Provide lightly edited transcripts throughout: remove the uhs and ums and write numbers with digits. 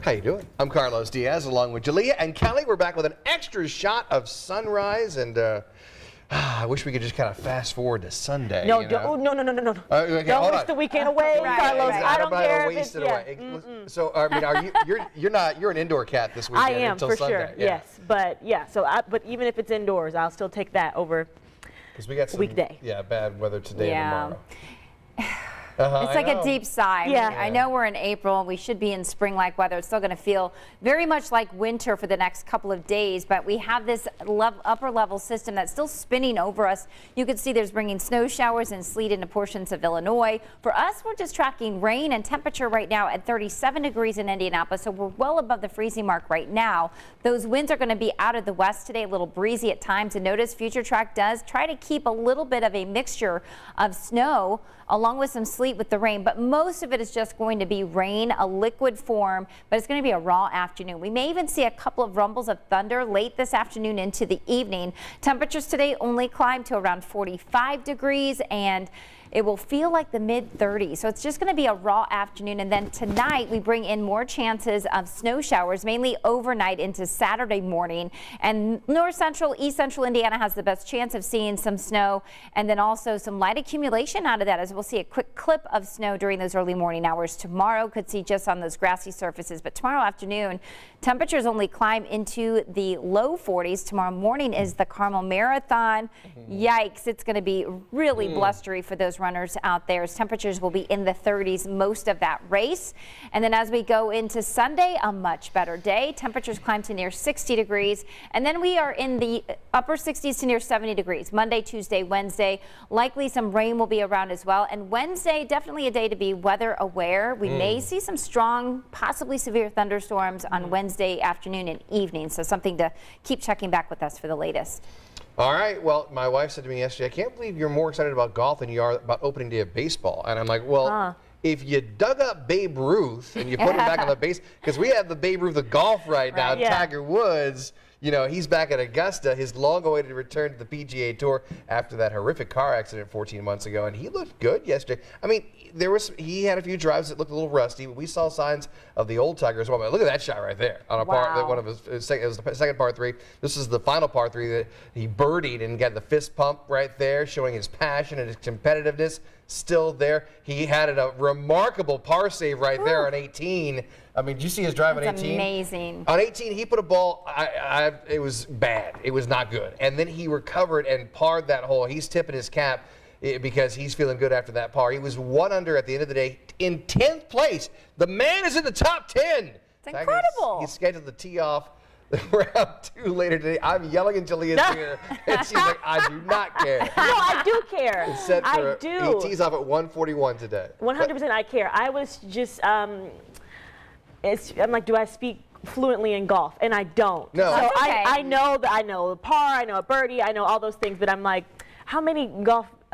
How you doing? I'm Carlos Diaz along with Jalea and Kelly. We're back with an extra shot of sunrise, and I wish we could just kind of fast forward to Sunday. No, you know? no. Okay, Don't wish the weekend away, Carlos. I don't care if it's, So, I mean, are you're an indoor cat this weekend? I am until for Sunday. sure. Yeah. Yes, but yeah. But even if it's indoors, I'll still take that over. Because we got some weekday. Yeah, bad weather today and tomorrow. It's like a deep sigh. Yeah. I know we're in April. We should be in spring-like weather. It's still going to feel very much like winter for the next couple of days, but we have this upper-level system that's still spinning over us. You can see there's bringing snow showers and sleet into portions of Illinois. For us, we're just tracking rain and temperature right now at 37 degrees in Indianapolis, so we're well above the freezing mark right now. Those winds are going to be out of the west today, a little breezy at times, and notice Future Track does try to keep a little bit of a mixture of snow along with some sleet with the rain, but most of it is just going to be rain, a liquid form, but it's going to be a raw afternoon. We may even see a couple of rumbles of thunder late this afternoon into the evening. Temperatures today only climb to around 45 degrees, and it will feel like the mid-30s. So it's just going to be a raw afternoon. And then tonight we bring in more chances of snow showers, mainly overnight into Saturday morning. And north central, east central Indiana has the best chance of seeing some snow. And then also some light accumulation out of that, as we'll see a quick clip of snow during those early morning hours. Tomorrow could see just on those grassy surfaces. But tomorrow afternoon, temperatures only climb into the low 40s. Tomorrow morning is the Carmel Marathon. Yikes, it's going to be really blustery for those runners out there. Temperatures will be in the 30s most of that race. And then as we go into Sunday, a much better day. Temperatures climb to near 60 degrees. And then we are in the upper 60s to near 70 degrees. Monday, Tuesday, Wednesday. Likely some rain will be around as well. And Wednesday, definitely a day to be weather aware. We may see some strong, possibly severe thunderstorms on Wednesday afternoon and evening. So something to keep checking back with us for the latest. All right. Well, my wife said to me yesterday, I can't believe you're more excited about golf than you are about opening day of baseball. And I'm like, well, if you dug up Babe Ruth and you put him back on the base, because we have the Babe Ruth of golf right now, Tiger Woods. You know, he's back at Augusta, his long-awaited return to the PGA Tour after that horrific car accident 14 months ago, and he looked good yesterday. I mean, he had a few drives that looked a little rusty, but we saw signs of the old Tiger as well. But look at that shot right there on a par, one of his it was the second par 3. This is the final par 3 that he birdied and got the fist pump right there, showing his passion and his competitiveness still there. He had a remarkable par save right there on 18. I mean, did you see his drive on 18? Amazing. On 18, he put a ball, it was bad. It was not good. And then he recovered and parred that hole. He's tipping his cap because he's feeling good after that par. He was 1 under at the end of the day in 10th place. The man is in the top 10. It's incredible. He's scheduled to tee off round 2 later today. I'm yelling in Jalea's ear, and she's like, I do not care. No, I do care. It's set for, I do. He tees off at 141 today. 100% I care. I was just, I'm like, do I speak fluently in golf? And I don't. No. So That's okay. I know the par, I know a birdie, I know all those things, but I'm like, how many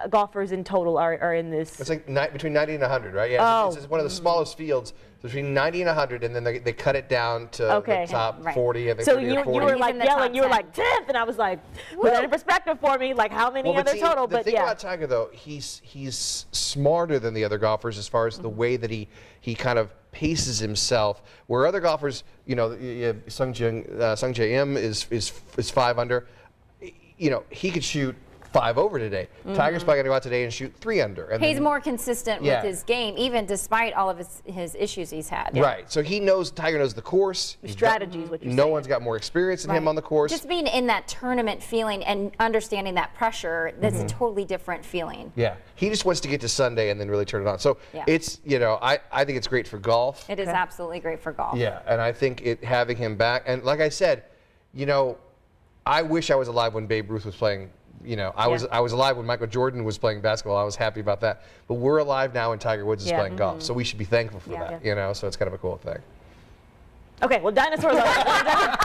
golfers in total are in this? It's like between 90 and 100, right? Yeah, it's one of the smallest fields. Between 90 and 100, and then they cut it down to the top 40. I think so 30 you or 40. were like yelling, you were like 10th, and I was like, put that in perspective for me, like how many other total? The thing about Tiger, though, he's smarter than the other golfers as far as the way that he kind of paces himself. Where other golfers, you know, Sung Jae Im is 5 under. You know, he could shoot 5 over today. Tiger's probably going to go out today and shoot 3 under. And he's more consistent with his game, even despite all of his issues he's had. Right. So Tiger knows the course. The strategy is what you're saying. No one's got more experience than him on the course. Just being in that tournament feeling and understanding that pressure, that's a totally different feeling. Yeah. He just wants to get to Sunday and then really turn it on. So it's, you know, I think it's great for golf. It is absolutely great for golf. Yeah. And I think having him back, and like I said, you know, I wish I was alive when Babe Ruth was playing. You know, I was alive when Michael Jordan was playing basketball. I was happy about that. But we're alive now when Tiger Woods is playing golf. So we should be thankful for that, you know, so it's kind of a cool thing. Okay, well, dinosaurs are.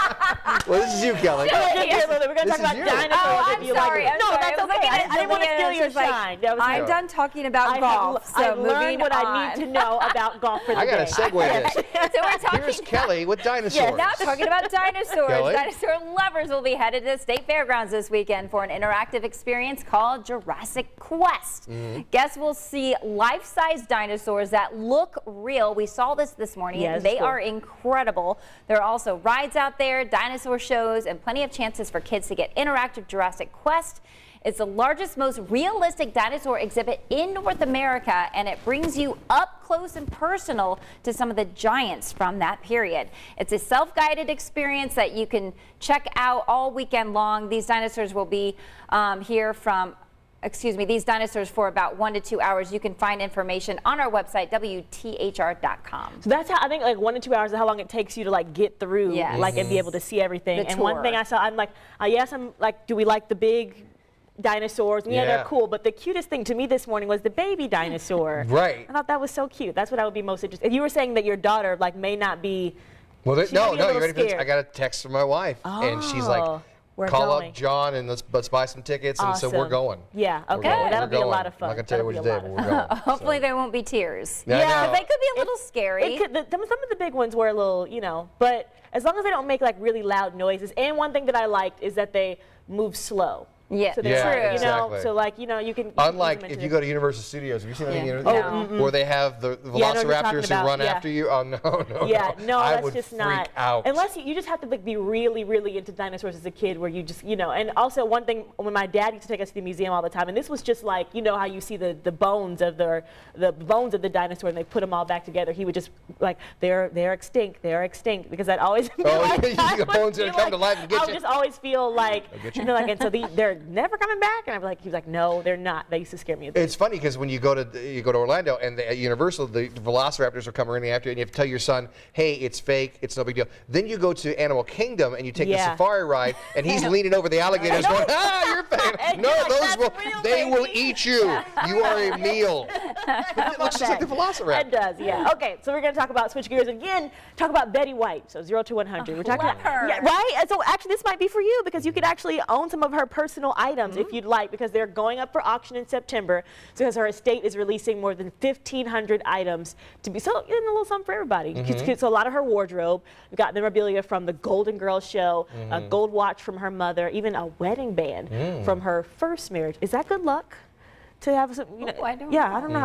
Well, this is you, Kelly. We're going to This talk about is you. dinosaurs. Oh, if I'm you sorry. Like I'm no, sorry. that's I was okay. looking I at didn't want to Julian steal and your she's like, shine. That was I'm me. done talking about golf. So I moving learned what on. I need to know about golf for the I got day. to segue this. So we're talking. Here's Kelly with dinosaurs. Now talking about dinosaurs. Kelly? Dinosaur lovers will be headed to the State Fairgrounds this weekend for an interactive experience called Jurassic Quest. Guests will see life-size dinosaurs that look real. We saw this morning. Yes, They cool. are incredible. There are also rides out there, dinosaur shows, and plenty of chances for kids to get interactive Jurassic Quest. It's the largest, most realistic dinosaur exhibit in North America, and it brings you up close and personal to some of the giants from that period. It's a self-guided experience that you can check out all weekend long. These dinosaurs will be these dinosaurs for about 1 to 2 hours. You can find information on our website, WTHR.com. So that's how I think like 1 to 2 hours is how long it takes you to like get through, Yes. like and be able to see everything. The And one tour. thing I saw, I'm like, yes, I'm like, do we like the big dinosaurs? And yeah, Yeah. they're cool. But the cutest thing to me this morning was the baby dinosaur. Right. I thought that was so cute. That's what I would be most interested. If you were saying that your daughter like may not be. Well, She might be a you little ready for this? scared. I got a text from my wife, and she's like, Oh, we're call going. up John and let's buy some tickets, and so we're Awesome. going. Yeah, We're okay. going. Well, that'll We're be a going. lot of fun. I'm not gonna tell you That'll which be a day, lot but of we're going. Hopefully so. there won't be tears. Yeah, I know. They could be a little scary. It could, some of the big ones were a little, but as long as they don't make like really loud noises. And one thing that I liked is that they move slow. Yeah, So they're Yeah, true. exactly. So like, you can. Unlike use them if into you go to Universal Studios, have you seen anything? Yeah. Universal? Where they have the Yeah, I know what you're velociraptors talking who about, run yeah. after you? Oh no. Yeah, no, I that's would just freak not. out. Unless you just have to like be really, really into dinosaurs as a kid, where you just, And also one thing, when my dad used to take us to the museum all the time, and this was just like, how you see the bones of the bones of the dinosaur, and they put them all back together. He would just like, they're extinct, because that always. Oh, you think the bones are gonna come to life and get I would you? just always feel like, get you. and so they're never coming back, and he was like, no, they're not. They used to scare me a bit. It's funny because when you go to Orlando and at Universal, the velociraptors are coming running after you, and you have to tell your son, "Hey, it's fake. It's no big deal." Then you go to Animal Kingdom and you take the Yeah. safari ride, and he's leaning over the alligators, going, "Ah, you're fake." And No, you're like, those "That's will. real, They will baby." eat you. You are a meal. But it looks just like the velociraptor. It does, yeah. Okay, so we're going to switch gears again, talk about Betty White, so 0 to 100. We're talking love her. Yeah, right? And so actually this might be for you because you could actually own some of her personal items if you'd like, because they're going up for auction in September, because her estate is releasing more than 1,500 items to be, so a little something for everybody. So a lot of her wardrobe, we've got memorabilia from the Golden Girls show, a gold watch from her mother, even a wedding band from her first marriage. Is that good luck? To have some, I don't yeah, know. I don't know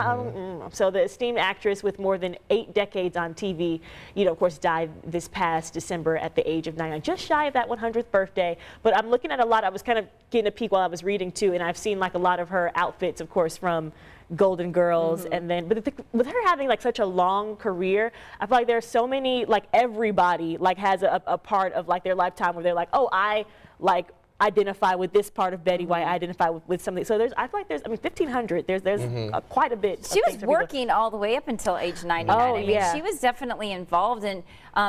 how. So the esteemed actress with more than 8 decades on TV, of course, died this past December at the age of 99, just shy of that 100th birthday. But I'm looking at a lot. I was kind of getting a peek while I was reading too, and I've seen like a lot of her outfits, of course, from Golden Girls, and then with her having like such a long career, I feel like there's so many, like everybody like has a part of like their lifetime where they're like, oh, I like identify with this part of Betty White, I identify with something. So I feel like there's 1,500. There's quite a bit. She was working all the way up until age 99. Oh, I mean, yeah. she was definitely involved in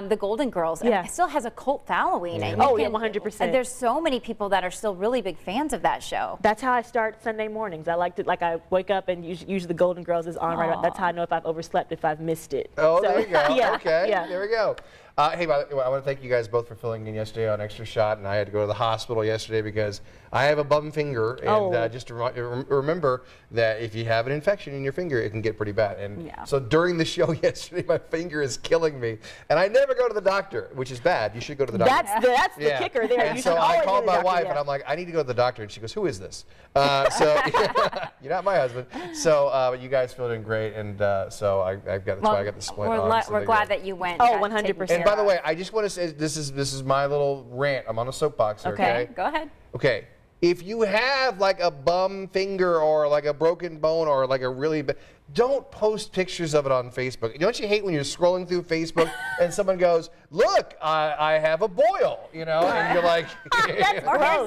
the Golden Girls. And Yeah. it still has a cult following. And Oh, you yeah, can- 100%. And there's so many people that are still really big fans of that show. That's how I start Sunday mornings. I like to, I wake up and usually the Golden Girls is on right about. That's how I know if I've overslept, if I've missed it. Oh, So, there you go. yeah, Okay, yeah. there we go. Hey, by the way, I want to thank you guys both for filling in yesterday on Extra Shot, and I had to go to the hospital yesterday because I have a bum finger, and Oh. just to remember that if you have an infection in your finger, it can get pretty bad. And Yeah. so during the show yesterday, my finger is killing me, and I never go to the doctor, which is bad. You should go to the doctor. That's the kicker there. And You so should I always called go to the my doctor, wife, yeah. and I'm like, I need to go to the doctor, and she goes, "Who is this?" So you're not my husband. So but you guys filled in great, and so I've got that's why I got the splint on. So we're there glad you go. that you went. Oh, got 100%. taken And care by the of. way, I just want to say this is my little rant. I'm on a soapbox here, Okay, okay? go ahead. Okay. If you have like a bum finger or like a broken bone or like a really don't post pictures of it on Facebook. Don't you hate when you're scrolling through Facebook and someone goes, "Look, I have a boil," and you're like, Or here's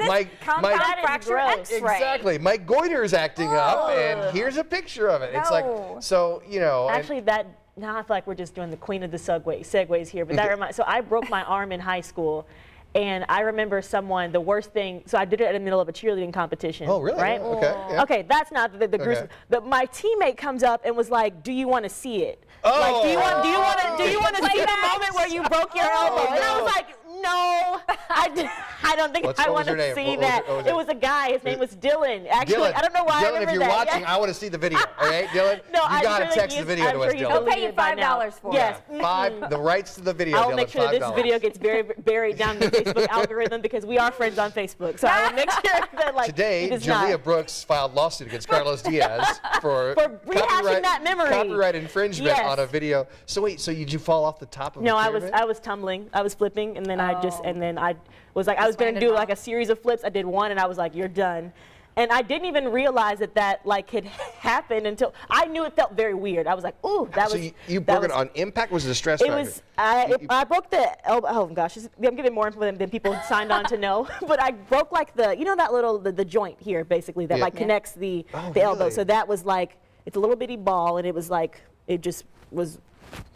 this compound That is fracture gross. X-ray. exactly, my goiter is acting up, and here's a picture of it. It's like, No. so and- Actually, now I feel like we're just doing the queen of the segues here, but that reminds. So I broke my arm in high school, And I remember the worst thing, so I did it in the middle of a cheerleading competition. Oh, really? Right? Okay. Yeah. Okay, that's not the gruesome. My teammate comes up and was like, "Do you want to see it? Oh. Like, do you want to see the moment where you broke your elbow?" And I was like, "No, I don't think I want to see that." It was a guy. His name was Dylan. Actually, I don't know why I remember Dylan, if you're that. watching, I want to see the video. All right, Dylan? No, you got to text the video to us, Dylan. I'll pay you $5 for it. Yes. The rights to the video, I'll Dylan, make sure $5. this video gets buried down the Facebook algorithm because we are friends on Facebook. So I will make sure that Today, Julia Brooks filed lawsuit against Carlos Diaz for rehashing that memory. Copyright infringement on a video. So wait, did you fall off the top of the pyramid? No, I was tumbling. I was flipping, and then I was like, I was going to do like a series of flips. I did one, and I was like, "You're done." And I didn't even realize that like had happened until I knew it felt very weird. I was like, "Ooh, that was." So you broke it on impact? Was it a stress fracture? It was. I broke the elbow. Oh gosh, I'm giving more info than people signed on to know. But I broke like that little the joint here basically that like connects the elbow. So that was like it's a little bitty ball, and it was like it just was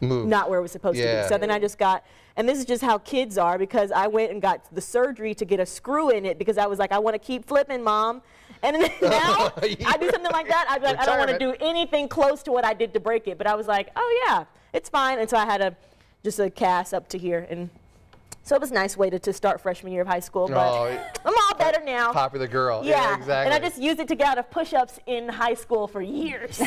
not where it was supposed to be. So then I just got. And this is just how kids are because I went and got the surgery to get a screw in it because I was like, I want to keep flipping, Mom. And now I do something like that. I'd be like, I don't want to do anything close to what I did to break it. But I was like, oh, yeah, it's fine. And so I had just a cast up to here. And so it was a nice way to start freshman year of high school. But I'm all better now. Popular girl. Yeah, exactly. And I just used it to get out of push-ups in high school for years.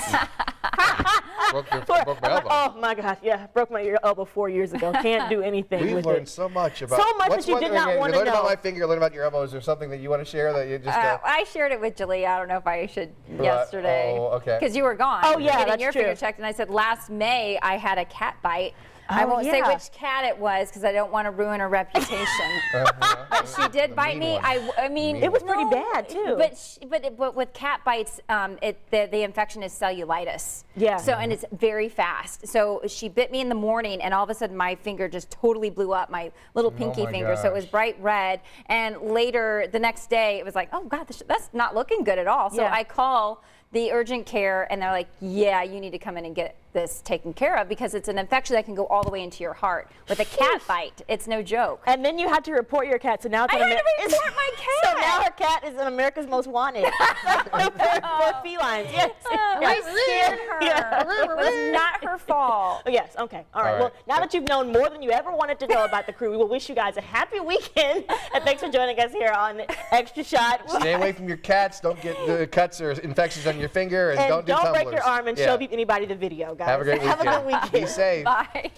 Broke my elbow. Oh my God! Yeah, broke my elbow 4 years ago. Can't do anything with it. We've learned so much about. So much that you did not want to know. Learn about my finger. Learn about your elbow. Is there something that you want to share that you just? I shared it with Julia. I don't know if I should yesterday. Oh, okay. Because you were gone. Oh yeah, getting that's your true. finger checked, and I said last May I had a cat bite. I won't say which cat it was because I don't want to ruin her reputation. But she did bite me. I mean, it was pretty bad too. But with cat bites, the infection is cellulitis. Yeah. So and it's very fast. So she bit me in the morning, and all of a sudden my finger just totally blew up, my little pinky finger. So it was bright red. And later the next day, it was like, oh God, that's not looking good at all. So I call the urgent care, and they're like, yeah, you need to come in and get this taken care of because it's an infection that can go all the way into your heart. With a cat bite, it's no joke. And then you had to report your cat, so now it's I had to report my cat. So now her cat is in America's Most Wanted for felines. Yes. I scared her. It was not her fault. Oh, yes. Okay. All right. Well, now that you've known more than you ever wanted to know about the crew, we will wish you guys a happy weekend. And thanks for joining us here on Extra Shot. Stay away from your cats. Don't get the cuts or infections on your finger, and don't do tumblers. Break your arm and show anybody the video, guys. Have a great weekend. Have a good weekend. Be safe. Bye.